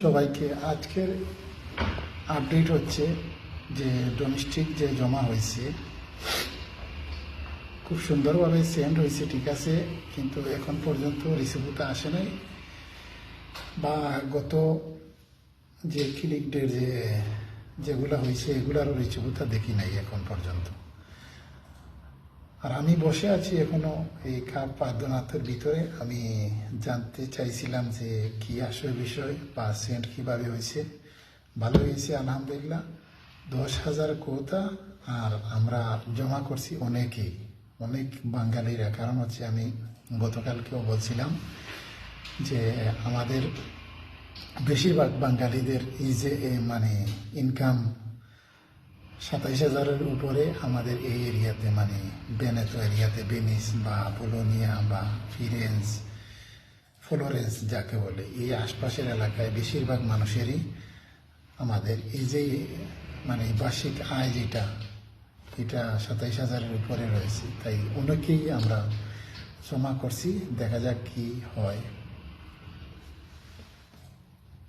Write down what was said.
সবাইকে আজকের আপডেট হচ্ছে যে ডোমেস্টিক যে জমা হয়েছে খুব সুন্দরভাবে সেন্ড হয়েছে, ঠিক আছে, কিন্তু এখন পর্যন্ত রিসিভটা আসে নাই, বা গত যে ক্লিক ডেট যেগুলো হয়েছে এগুলারও রিসিভটা দেখি নাই এখন পর্যন্ত। আর আমি বসে আছি এখনো এই কাপ পাদ্যনাথের ভিতরে। আমি জানতে চাইছিলাম যে কি আসল বিষয় বা সেন্ট কীভাবে হয়েছে। ভালো হয়েছে আলহামদুলিল্লাহ। 10,000 কোটা। আর আমরা জমা করছি অনেক বাঙালিরা। কারণ হচ্ছে আমি গতকালকেও বলছিলাম যে আমাদের বেশিরভাগ বাঙালিদের এই যে মানে ইনকাম 27,000-এর উপরে আমাদের এই এরিয়াতে, মানে বেনেতো এরিয়াতে, বেনিস বা পোলোনিয়া বা ফ্লোরেন্স যাকে বলে, এই আশপাশের এলাকায় বেশিরভাগ মানুষেরই আমাদের এই যে মানে বার্ষিক আয় এটা 27,000-এর উপরে রয়েছে। তাই অনেকেই আমরা জমা করছি, দেখা যাক কি হয়।